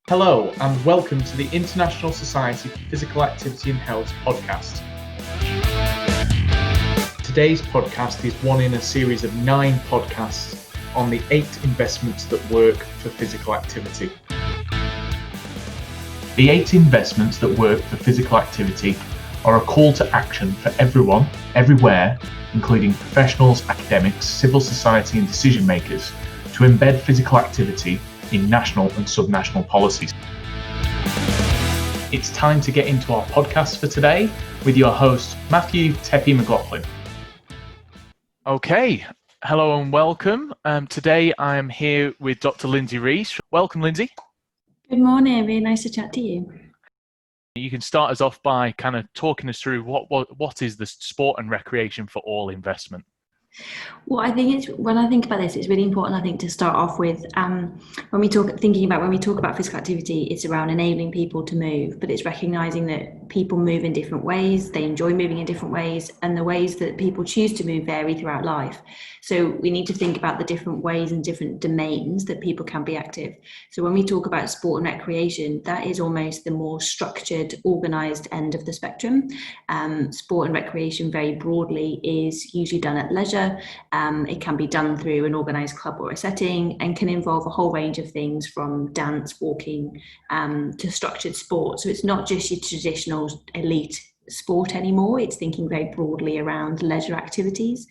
Hello and welcome to the International Society for Physical Activity and Health podcast. Today's podcast is one in a series of 9 podcasts on the 8 investments that work for physical activity. The 8 investments that work for physical activity are a call to action for everyone, everywhere, including professionals, academics, civil society and decision makers, to embed physical activity in national and subnational policies. It's time to get into our podcast for today with your host, Matthew Tepi Mclaughlin. Okay, hello and welcome. Today I am here with Dr. Lindsey Reece. Welcome, Lindsey. Good morning, really nice to chat to you. You can start us off by kind of talking us through what is the sport and recreation for all investment? Well, I think when I think about this, it's really important, I think, to start off with when we talk about physical activity, it's around enabling people to move, but it's recognizing that people move in different ways, they enjoy moving in different ways, and the ways that people choose to move vary throughout life. So we need to think about the different ways and different domains that people can be active. So when we talk about sport and recreation, that is almost the more structured, organized end of the spectrum. Sport and recreation very broadly is usually done at leisure. It can be done through an organised club or a setting and can involve a whole range of things from dance, walking, to structured sport. So it's not just your traditional elite sport anymore. It's thinking very broadly around leisure activities.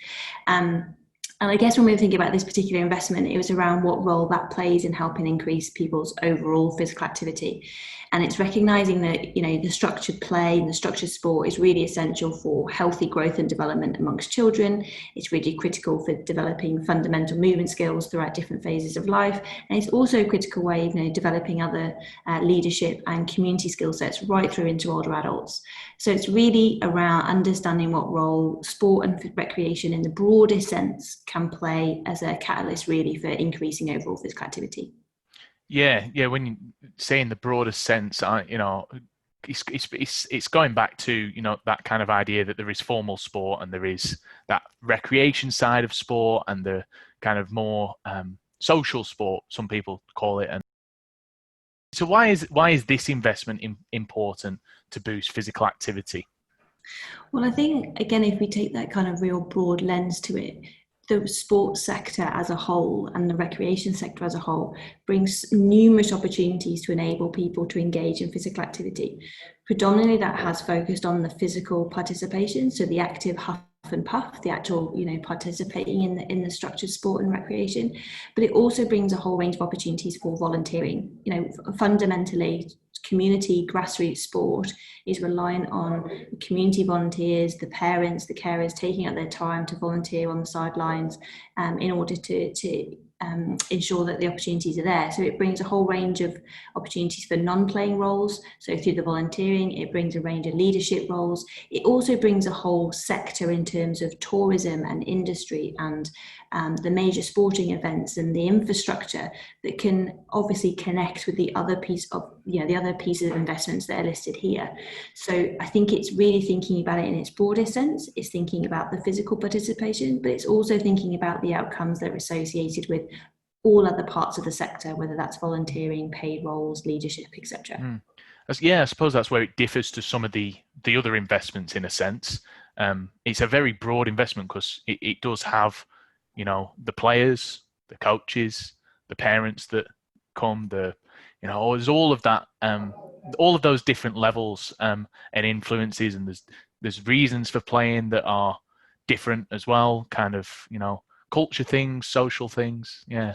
And I guess when we were thinking about this particular investment, it was around what role that plays in helping increase people's overall physical activity. And it's recognizing that, the structured play and the structured sport is really essential for healthy growth and development amongst children. It's really critical for developing fundamental movement skills throughout different phases of life. And it's also a critical way of developing other leadership and community skill sets right through into older adults. So it's really around understanding what role sport and recreation in the broadest sense can play as a catalyst really for increasing overall physical activity. Yeah. When you say in the broadest sense, it's going back to that kind of idea that there is formal sport and there is that recreation side of sport and the kind of more social sport, some people call it. And so why is this investment important to boost physical activity? Well, I think again, if we take that kind of real broad lens to it, the sports sector as a whole and the recreation sector as a whole brings numerous opportunities to enable people to engage in physical activity. Predominantly that has focused on the physical participation, so the active huff and puff, the actual, participating in the structured sport and recreation, but it also brings a whole range of opportunities for volunteering. Fundamentally, community grassroots sport is reliant on community volunteers, the parents, the carers taking out their time to volunteer on the sidelines in order to ensure that the opportunities are there. So it brings a whole range of opportunities for non-playing roles. So through the volunteering, it brings a range of leadership roles. It also brings a whole sector in terms of tourism and industry and the major sporting events and the infrastructure that can obviously connect with the other pieces of investments that are listed here. So I think it's really thinking about it in its broadest sense. It's thinking about the physical participation, but it's also thinking about the outcomes that are associated with all other parts of the sector, whether that's volunteering, paid roles, leadership, etc. Yeah, I suppose that's where it differs to some of the other investments in a sense. It's a very broad investment because it does have, the players, the coaches, the parents that come, there's all of that, all of those different levels and influences, and there's reasons for playing that are different as well, kind of, culture things, social things. Yeah.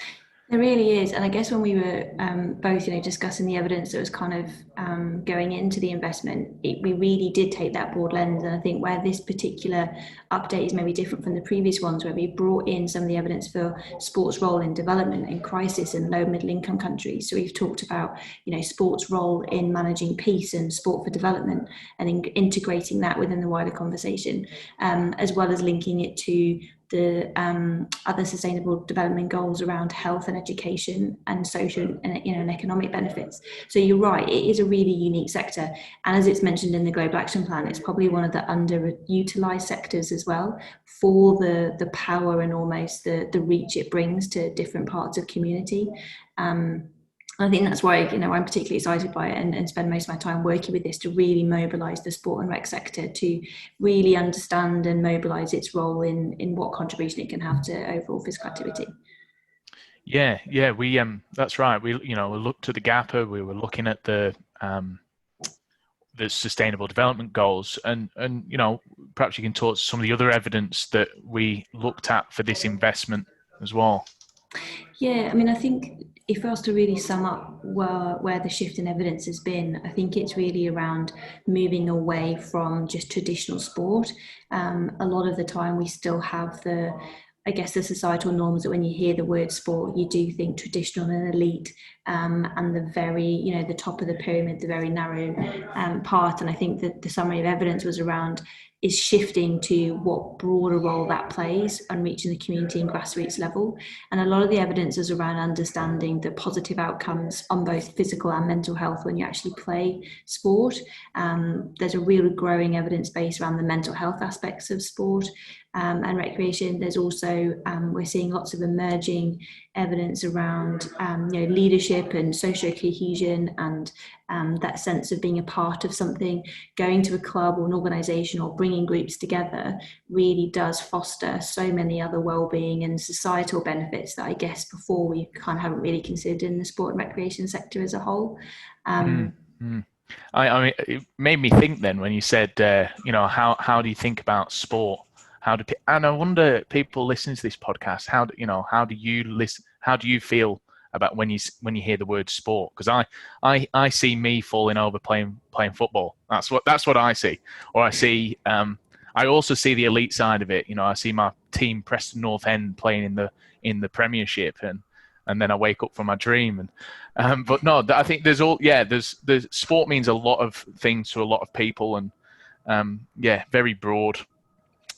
There really is. And I guess when we were both, discussing the evidence that was kind of going into the investment, we really did take that broad lens. And I think where this particular update is maybe different from the previous ones, where we brought in some of the evidence for sports role in development and crisis in low middle income countries. So we've talked about, sports role in managing peace and sport for development and integrating that within the wider conversation, as well as linking it to the other sustainable development goals around health and education and social and economic benefits. So you're right, it is a really unique sector, and as it's mentioned in the Global Action Plan, it's probably one of the underutilized sectors as well for the power and almost the reach it brings to different parts of community. I think that's why, I'm particularly excited by it and spend most of my time working with this to really mobilise the sport and rec sector to really understand and mobilise its role in what contribution it can have to overall physical activity. Yeah, we that's right. We we looked at the GAPA, we were looking at the Sustainable Development Goals, and perhaps you can talk to some of the other evidence that we looked at for this investment as well. Yeah, I mean, I think if I was to really sum up where the shift in evidence has been, I think it's really around moving away from just traditional sport. A lot of the time, we still have the societal norms that when you hear the word sport, you do think traditional and elite, and the very, the top of the pyramid, the very narrow part. And I think that the summary of evidence was around is shifting to what broader role that plays and reaching the community and grassroots level. And a lot of the evidence is around understanding the positive outcomes on both physical and mental health when you actually play sport. There's a real growing evidence base around the mental health aspects of sport and recreation. There's also, we're seeing lots of emerging evidence around leadership and social cohesion and that sense of being a part of something. Going to a club or an organisation or bringing groups together really does foster so many other well-being and societal benefits that I guess before we kind of haven't really considered in the sport and recreation sector as a whole. I mean, it made me think then when you said, how do you think about sport? And I wonder, people listening to this podcast, how do you listen? How do you feel about when you hear the word sport? Because I see me falling over playing football. That's what I see. Or I see. I also see the elite side of it. I see my team, Preston North End, playing in the Premiership, and then I wake up from my dream. And but no, I think there's sport means a lot of things to a lot of people, and very broad.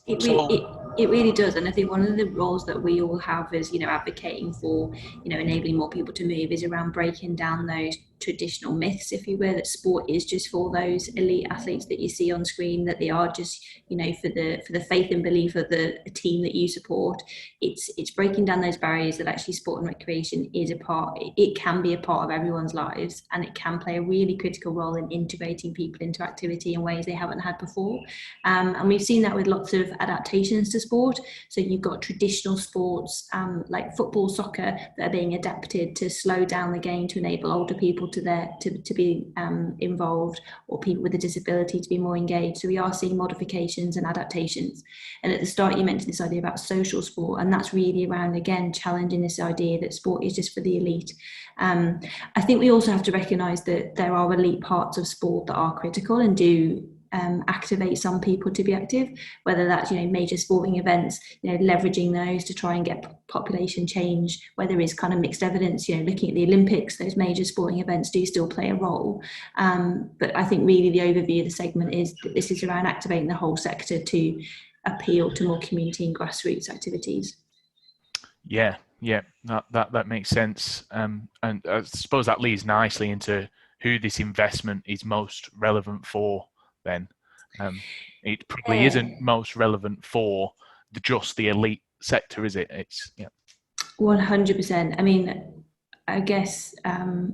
It really does, and I think one of the roles that we all have as advocating for enabling more people to move is around breaking down those traditional myths, if you will, that sport is just for those elite athletes that you see on screen, that they are just for the faith and belief of the team that you support. It's breaking down those barriers that actually sport and recreation is a part. It can be a part of everyone's lives, and it can play a really critical role in integrating people into activity in ways they haven't had before. And we've seen that with lots of adaptations to sport. So you've got traditional sports like football, soccer, that are being adapted to slow down the game to enable older people to be involved, or people with a disability to be more engaged. So we are seeing modifications and adaptations. And at the start, you mentioned this idea about social sport, and that's really around, again, challenging this idea that sport is just for the elite. I think we also have to recognise that there are elite parts of sport that are critical and do activate some people to be active, whether that's major sporting events, leveraging those to try and get population change, where there is kind of mixed evidence, looking at the Olympics, those major sporting events do still play a role. But I think really the overview of the segment is that this is around activating the whole sector to appeal to more community and grassroots activities. Yeah, that makes sense. And I suppose that leads nicely into who this investment is most relevant for. Then it probably isn't most relevant for just the elite sector, is it? It's 100%. I mean, I guess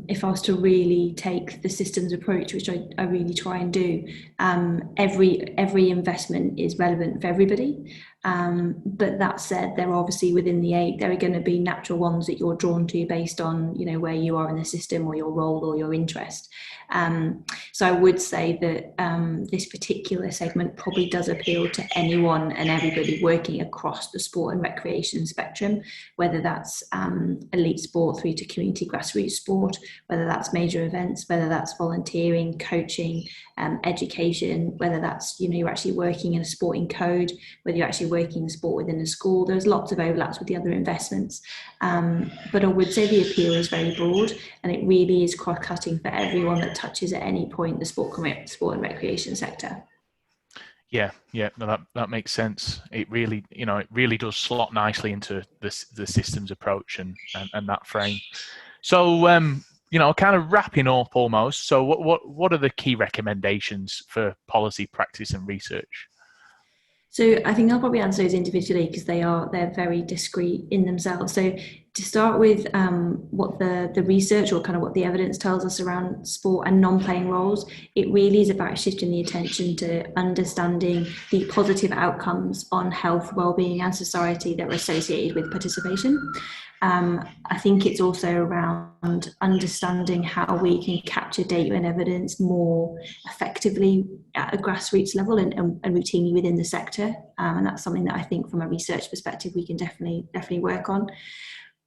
if I was to really take the systems approach, which I really try and do, every investment is relevant for everybody. But that said, they're obviously within the eight. There are going to be natural ones that you're drawn to based on where you are in the system or your role or your interest. So I would say that this particular segment probably does appeal to anyone and everybody working across the sport and recreation spectrum, whether that's elite sport through to community grassroots sport, whether that's major events, whether that's volunteering, coaching, education, whether that's you're actually working in a sporting code, whether you're actually working in sport within a school. There's lots of overlaps with the other investments, but I would say the appeal is very broad, and it really is cross-cutting for everyone that touches at any point the sport and recreation sector. Yeah, no, that makes sense. It really does slot nicely into the systems approach and that frame. So kind of wrapping up almost. So what are the key recommendations for policy, practice, and research? So I think I'll probably answer those individually because they're very discrete in themselves. So to start with, what the research or kind of what the evidence tells us around sport and non-playing roles, it really is about shifting the attention to understanding the positive outcomes on health, well-being and society that are associated with participation. I think it's also around understanding how we can capture data and evidence more effectively at a grassroots level and routinely within the sector. And that's something that I think from a research perspective, we can definitely work on,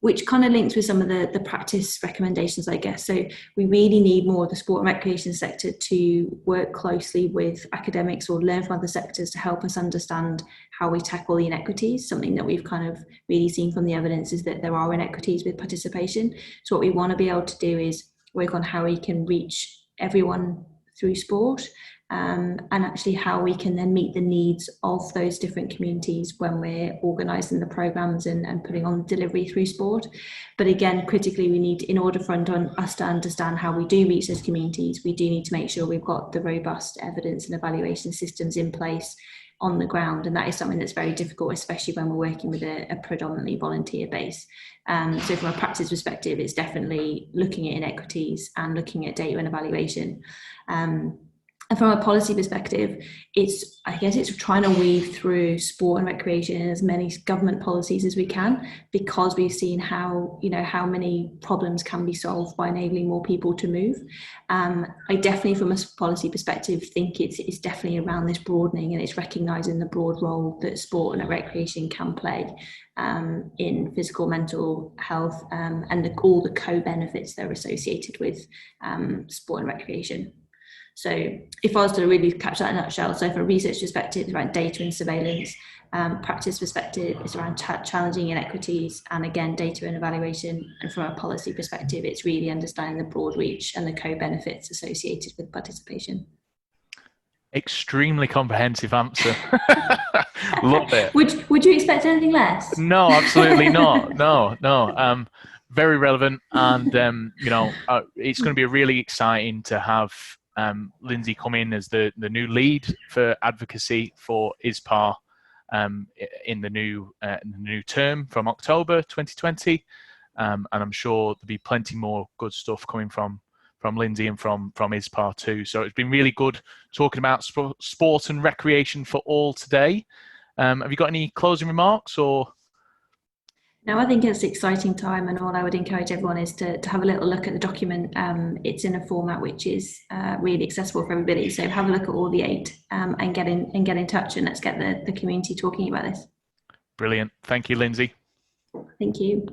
which kind of links with some of the practice recommendations, I guess. So we really need more of the sport and recreation sector to work closely with academics or learn from other sectors to help us understand how we tackle the inequities. Something that we've kind of really seen from the evidence is that there are inequities with participation. So what we want to be able to do is work on how we can reach everyone through sport, and actually how we can then meet the needs of those different communities when we're organising the programmes and putting on delivery through sport. But again, critically, we need, in order for us to understand how we do reach those communities, we do need to make sure we've got the robust evidence and evaluation systems in place on the ground, and that is something that's very difficult, especially when we're working with a predominantly volunteer base. So from a practice perspective, it's definitely looking at inequities and looking at data and evaluation. And from a policy perspective, it's trying to weave through sport and recreation in as many government policies as we can, because we've seen how many problems can be solved by enabling more people to move. I definitely, from a policy perspective, think it's definitely around this broadening, and it's recognising the broad role that sport and recreation can play in physical, mental health, and all the co-benefits that are associated with sport and recreation. So if I was to really catch that in a nutshell, so from a research perspective, it's around data and surveillance. Practice perspective, it's around challenging inequities, and again, data and evaluation. And from a policy perspective, it's really understanding the broad reach and the co-benefits associated with participation. Extremely comprehensive answer. Love it. Would you expect anything less? No, absolutely not. No. Very relevant, and it's going to be really exciting to have Lindsey come in as the new lead for advocacy for ISPAH in the new term from October 2020, and I'm sure there'll be plenty more good stuff coming from Lindsey and from ISPAH too. So it's been really good talking about sport and recreation for all today. Have you got any closing remarks or? No, I think it's an exciting time, and all I would encourage everyone is to have a little look at the document. It's in a format which is really accessible for everybody. So have a look at all the 8 and get in touch, and let's get the community talking about this. Brilliant. Thank you, Lindsey. Thank you.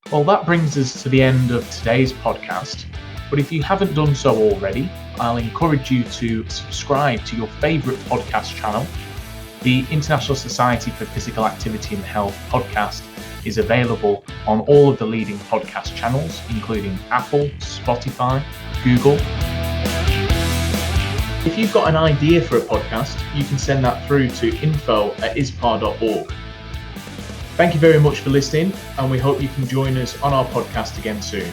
Well, that brings us to the end of today's podcast. But if you haven't done so already, I'll encourage you to subscribe to your favourite podcast channel. The International Society for Physical Activity and Health podcast is available on all of the leading podcast channels, including Apple, Spotify, Google. If you've got an idea for a podcast, you can send that through to info@ispah.org. Thank you very much for listening, and we hope you can join us on our podcast again soon.